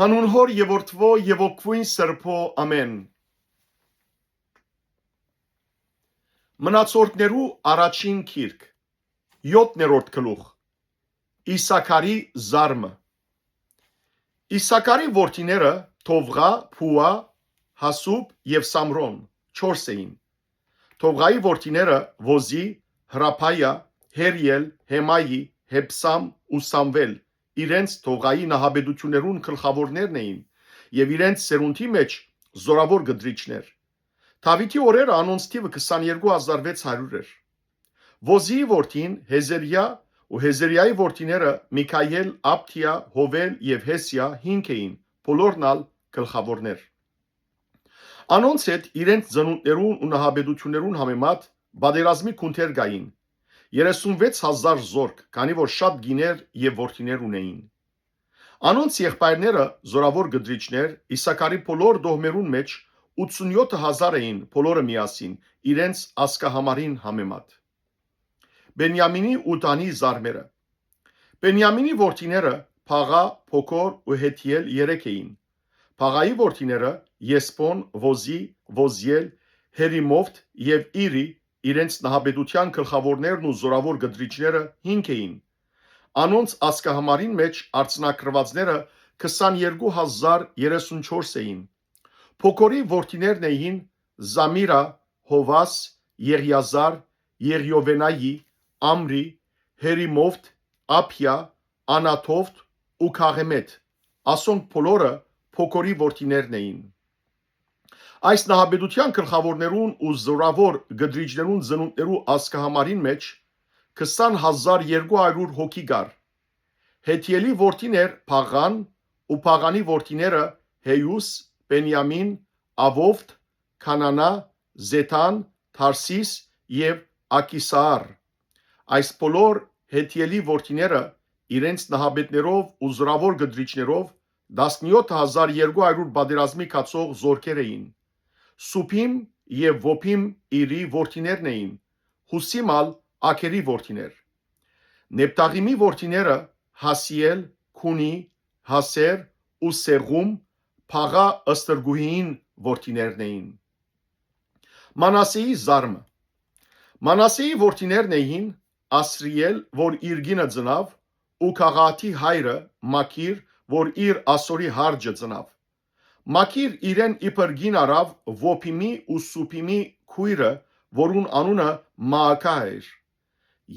Հանուն Հոր եւ Որդվո եւ Օգվույն Սրբո ամեն։ Մնացորդներու առաջին գիրք 7-րդ գլուխ Իսաքարի զարմը։ Իսաքարի որդիները Թովղա, Փուա, Հասուբ եւ Սամրոն 4 էին։ Թովղայի որդիները Ոզի, Հրափայա, Հերիել, Հեմայի, Հեպսամ ու Սամվել իրենց Թովղայի նահաբեդություններուն գլխավորներն էին եւ իրենց սերունդի մեջ զորավոր գդրիչներ։ Դավիթի օրերը անոնց թիվը 22600 էր։ Ոզիի որդին Հեզերիա ու Հեզերիայի որդիները Միքայել, Աբթիա, Հովել եւ Հեսիա 5 էին, բոլորն ալ գլխավորներ։ Անոնց հետ իրենց ծնունդներուն ու նահաբեդություններուն համեմատ բادرազմի քունթեր գային 36000 զորք, քանի որ շատ գիներ եւ որդիներ ունեին։ Անոնց եղբայրները զորավոր գդրիչներ Իսաքարի բոլոր դոհմերուն մեջ 87000 էին, բոլորը միասին իրենց ասկահամարին համեմատ։ Բենյամինի ու Դանի զարմերը։ Բենյամինի որդիները Փաղա, Փոքոր ու Հետիել 3 էին։ Փաղայի որդիները Եսպոն, Ոզի, Ոզիել, Հերիմովտ եւ Իրի իրենց նահաբեդության գլխավորներն ու զորավոր գդրիչները 5 էին։ Անոնց ասկահամարին մեջ արցնակրվածները 22034 էին։ Փոքորի որդիներն էին Զամիրա, Հովաս, Եղիազար, Եղիովենայի, Ամրի, Հերիմովտ, Ափիա, Անաթովտ ու Քաղեմետ։ Ասոնք բոլորը Փոքորի որդիներն էին։ Այս նահաբեդության գլխավորներուն ու զորավոր գդրիչներուն ծնունդներու ասկահամարին մեջ 20200 հոգի գար։ Հետիելի որդիներ Փաղան ու Փաղանի որդիները Հեյուս, Բենյամին, Ավովտ, Քանանա, Զեթան, Թարսիս եւ Ակիսար։ Այս բոլոր Հետիելի որդիները իրենց նահաբետներով ու զորավոր գդրիչներով 17200 բادرազմի կացող զորքեր էին։ Սուփիմ եւ Ոփիմ Իրի որդիներն էին, Հուսիմալ Աքերի որդիներ։ Նեպտաղիմի որդիները Հասիել, Քունի, Հասեր ու Սեղում Փաղա Աստրգուհին որդիներն էին։ Մանասեի զարմը։ Մանասեի որդիներն էին Ասրիել, որ իր գինը ծնավ, ու Քաղաթի հայրը Մաքիր, որ իր ասորի հարջը ծնավ։ Մաքիր իրեն իբր գին արավ Ոփիմի ու Սուփիմի քույրը, որուն անունը Մաակա էր։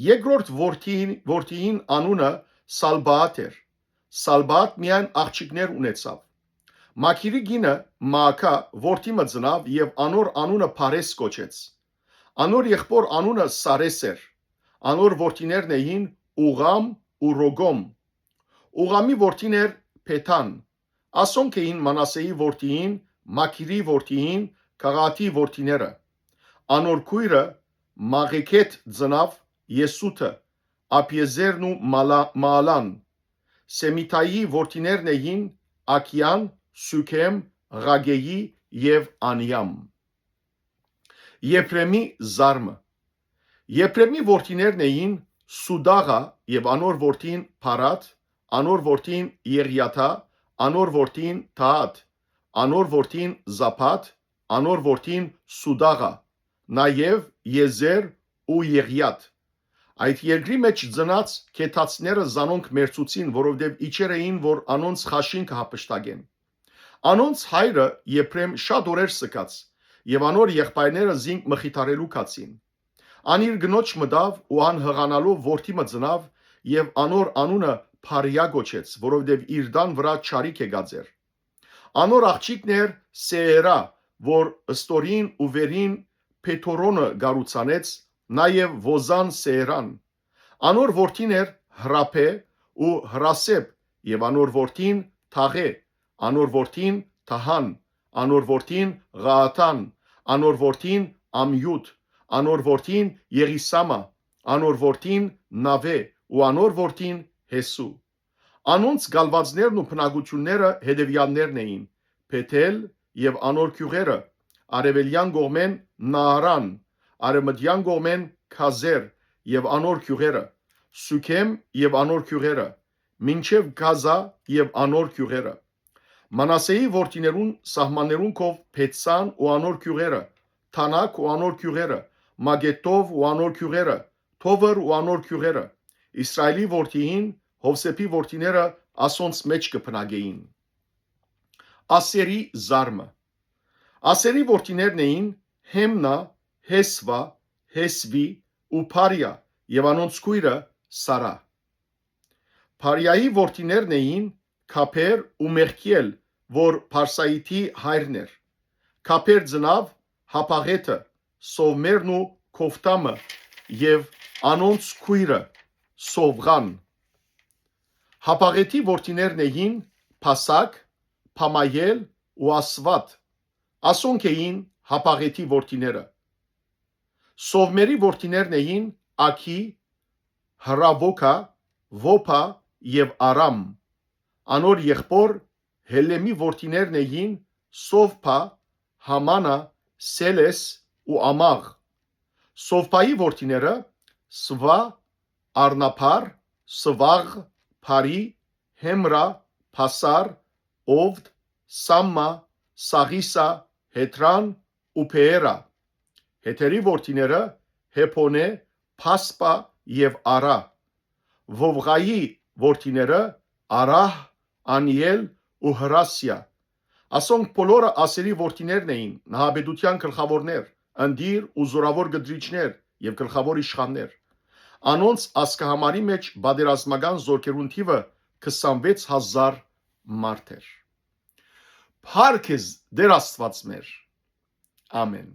Երկրորդ որդին անունը Սալբաատ էր։ Սալբաատ միայն աղջիկներ ունեցավ։ Մաքիրի գինը Մաակա որդիմը ծնավ եւ անոր անունը Փարես կոչեց։ Անոր եղբոր անունը Սարես էր։ Անոր որդիներն էին Ուղամ ու Ռոգոմ։ Ուղամի որդին էր Փեթան։ Ասոնք էին Մանասեի որդին, Մաքիրի որդին, Քաղաթի որդիները։ Անոր քույրը Մաղեքեթ ծնավ Եսութը, Ափիեզերն ու Մալան։ Սեմիթայի որդիներն էին Աքյան, Սուքեմ, Ղագեի եւ Անյամ։ Եփրեմի զարմը։ Եփրեմի որդիներն էին Սուդաղա եւ անոր որդին Փարատ, անոր որդին Եղիաթա, անոր որդին Թաաթ, անոր որդին Զափաթ, անոր որդին Սուդաղա, նաեւ Եզեր ու Եղիաթ։ Այդ երկրի մեջ ծնած քեթացները զանոնք մերցուցին, որովհետև իջեր էին, որ անոնց խաշին կհապշտագեն։ Անոնց հայրը Եփրեմ շատ օրեր սկաց, եւ անոր եղբայրները զինք մխիթարելու կացին։ Անիր գնոջ մտավ ու անհղանալով որդիմը ծնավ եւ անոր անունը Փարիա գոչեց, որովհետև իր դան վրա չարիք եկած էր։ Անոր աղջիկն էր Սեերա, որ ստորին ու վերին Փեթորոնը գառուցանեց, նաեւ Ոզան Սեերան։ Անոր որդին էր Հրափե ու Հրասեբ եւ անոր որդին Թաղե, անոր որդին Թահան, անոր որդին Ղաաթան, անոր որդին Ամյուդ, անոր որդին Եղիսամա, անոր որդին Նավե ու անոր որդին Հեսու։ Անոնց գալվածներն ու բնակությունները հետևյալներն էին. Փեթել եւ անոր գյուղերը, արևելյան կողմեն Նահարան, արևմտյան կողմեն Քազեր եւ անոր գյուղերը, Սուքեմ եւ անոր գյուղերը, մինչև Գազա եւ անոր գյուղերը։ Մանասեի որդիներուն սահմաններուն կով Փեցան ու անոր քյուղերը, Թանակ ու անոր քյուղերը, Մագետով ու անոր քյուղերը, Թովր ու անոր քյուղերը, Իսրայելի որդիին Հովսեփի որդիները ասոնց մեջ կփնագեին։ Ասերի զարմը։ Ասերի որդիներն էին Հեմնա, Հեսվա, Հեսվի ու Փարիա եւ անոնց քույրը Սարա։ Փարիայի որդիներն էին Քափեր ու Մեղքիել, որ Փարսայիթի հայրն էր։ Քափեր ծնավ Հապաղեթը, Սովմերն ու Քոֆտամը եւ անոնց քույրը Սովղան։ Հապաղեթի որդիներն էին Փասակ, Փամայել ու Ասվատ։ Ասոնք էին Հապաղեթի որդիները։ Սովմերի որդիներն էին Աքի, Հրավոքա, Վոփա եւ Արամ։ Անոր եղբոր Հելեմի որդիներն էին Սովփա, Համանա, Սելես ու Ամաղ։ Սովփայի որդիները Սվա, Արնափար, Սվաղ, Փարի, Հեմրա, Փասար, Օվդ, Սամմա, Սաղիսա, Հեթրան ու Փեերա։ Հեթերի որդիները Հեփոնե, Փասպա եւ Արա։ Վովղայի որդիները Արահ, Անիել ու Հրասիա։ Ասոնք բոլորը ասերի որդիներն էին, նահաբեդության գլխավորներ, ընդիր ու զորավոր գդրիչներ եւ գլխավոր իշխաններ։ Անոնց ասկահամարի մեջ բادرազմական զորքերուն թիվը 26000 մարդ էր։ Փառք Դեր Աստված մեր։ Ամեն։